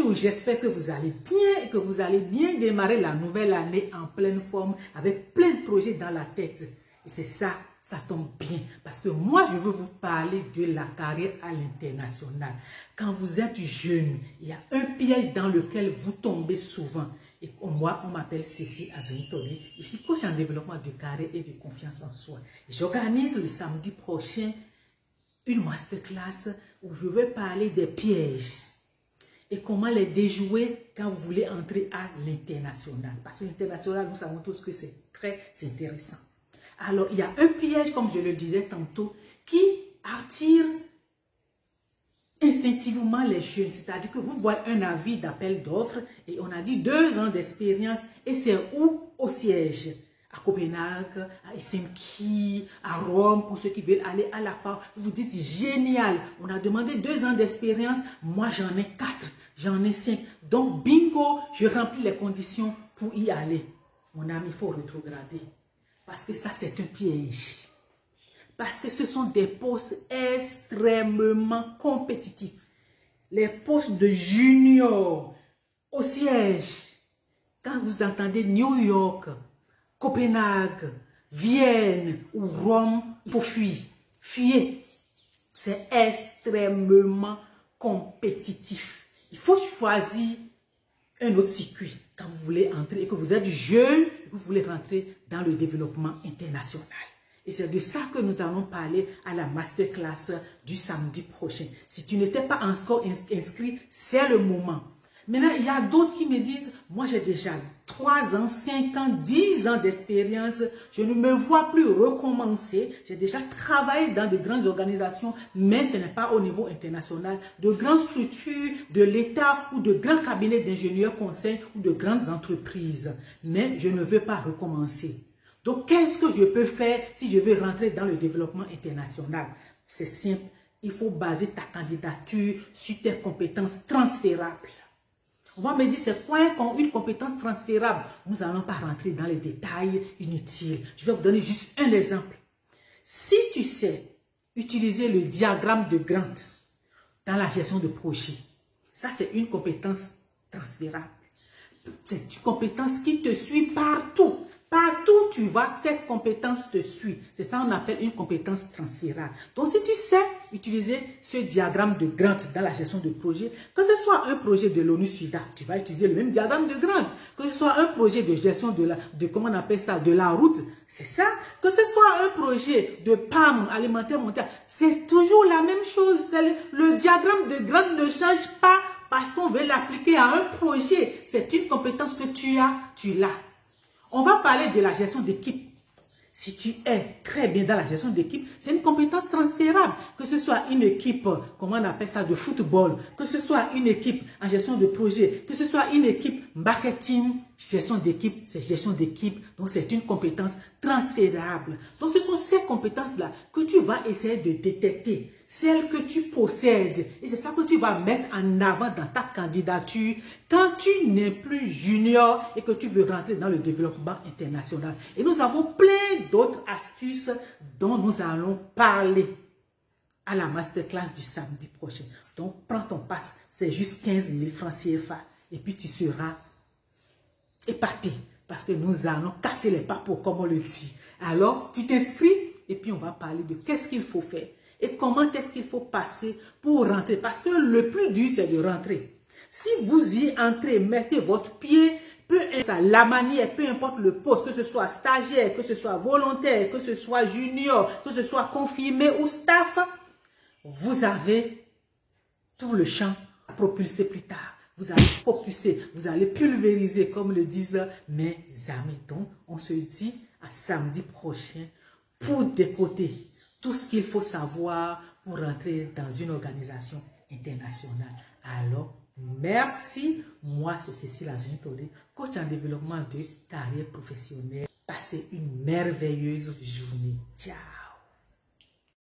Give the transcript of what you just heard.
Bonjour, j'espère que vous allez bien et que vous allez bien démarrer la nouvelle année en pleine forme avec plein de projets dans la tête. Et c'est ça, ça tombe bien parce que moi, je veux vous parler de la carrière à l'international. Quand vous êtes jeune, il y a un piège dans lequel vous tombez souvent. Et moi, on m'appelle Cécile Azunitori. Je suis coach en développement de carrière et de confiance en soi. J'organise le samedi prochain une masterclass où je vais parler des pièges et comment les déjouer quand vous voulez entrer à l'international. Parce que l'international, nous savons tous que c'est très intéressant. Alors, il y a un piège, comme je le disais tantôt, qui attire instinctivement les jeunes. C'est-à-dire que vous voyez un avis d'appel d'offres et on a dit 2 ans d'expérience et c'est où? Au siège. À Copenhague, à Helsinki, à Rome, pour ceux qui veulent aller à la fin. Vous dites génial, on a demandé 2 ans d'expérience, moi j'en ai 4, j'en ai 5. Donc bingo, je remplis les conditions pour y aller. Mon ami, il faut rétrograder. Parce que ça c'est un piège. Parce que ce sont des postes extrêmement compétitifs. Les postes de junior au siège. Quand vous entendez New York, Copenhague, Vienne ou Rome, il faut fuir. Fuyez. C'est extrêmement compétitif. Il faut choisir un autre circuit quand vous voulez entrer et que vous êtes jeune et que vous voulez rentrer dans le développement international. Et c'est de ça que nous allons parler à la masterclass du samedi prochain. Si tu n'étais pas encore inscrit, c'est le moment. Maintenant, il y a d'autres qui me disent, moi j'ai déjà 3 ans, 5 ans, 10 ans d'expérience, je ne me vois plus recommencer. J'ai déjà travaillé dans de grandes organisations, mais ce n'est pas au niveau international, de grandes structures de l'État ou de grands cabinets d'ingénieurs conseils ou de grandes entreprises. Mais je ne veux pas recommencer. Donc, qu'est-ce que je peux faire si je veux rentrer dans le développement international? C'est simple, il faut baser ta candidature sur tes compétences transférables. On va me dire, c'est quoi une compétence transférable? Nous n'allons pas rentrer dans les détails inutiles. Je vais vous donner juste un exemple. Si tu sais utiliser le diagramme de Gantt dans la gestion de projet, ça c'est une compétence transférable. C'est une compétence qui te suit partout. Partout où tu vas, cette compétence te suit. C'est ça qu'on appelle une compétence transférable. Donc, si tu sais utiliser ce diagramme de Gantt dans la gestion de projet, que ce soit un projet de l'ONU-SIDA, tu vas utiliser le même diagramme de Gantt. Que ce soit un projet de gestion comment on appelle ça, de la route, c'est ça. Que ce soit un projet de PAM, alimentaire mondial, c'est toujours la même chose. Le diagramme de Gantt ne change pas parce qu'on veut l'appliquer à un projet. C'est une compétence que tu as, tu l'as. On va parler de la gestion d'équipe. Si tu es très bien dans la gestion d'équipe, c'est une compétence transférable. Que ce soit une équipe, comment on appelle ça, de football, que ce soit une équipe en gestion de projet, que ce soit une équipe marketing, gestion d'équipe, c'est gestion d'équipe. Donc, c'est une compétence transférable. Donc, ce sont ces compétences-là que tu vas essayer de détecter. Celles que tu possèdes. Et c'est ça que tu vas mettre en avant dans ta candidature quand tu n'es plus junior et que tu veux rentrer dans le développement international. Et nous avons plein d'autres astuces dont nous allons parler à la masterclass du samedi prochain. Donc, prends ton pass. C'est juste 15 000 francs CFA. Et puis, tu seras épaté parce que nous allons casser les papos, comme on le dit. Alors, tu t'inscris et puis on va parler de qu'est-ce qu'il faut faire. Et comment est-ce qu'il faut passer pour rentrer? Parce que le plus dur, c'est de rentrer. Si vous y entrez, mettez votre pied, peu importe la manière, peu importe le poste, que ce soit stagiaire, que ce soit volontaire, que ce soit junior, que ce soit confirmé ou staff, vous avez tout le champ à propulser plus tard. Vous allez propulser, vous allez pulvériser, comme le disent mes amis. Donc, on se dit à samedi prochain pour décoder tout ce qu'il faut savoir pour rentrer dans une organisation internationale. Alors, merci. Moi, c'est Cécile Azunitori, coach en développement de carrière professionnelle. Passez une merveilleuse journée. Ciao.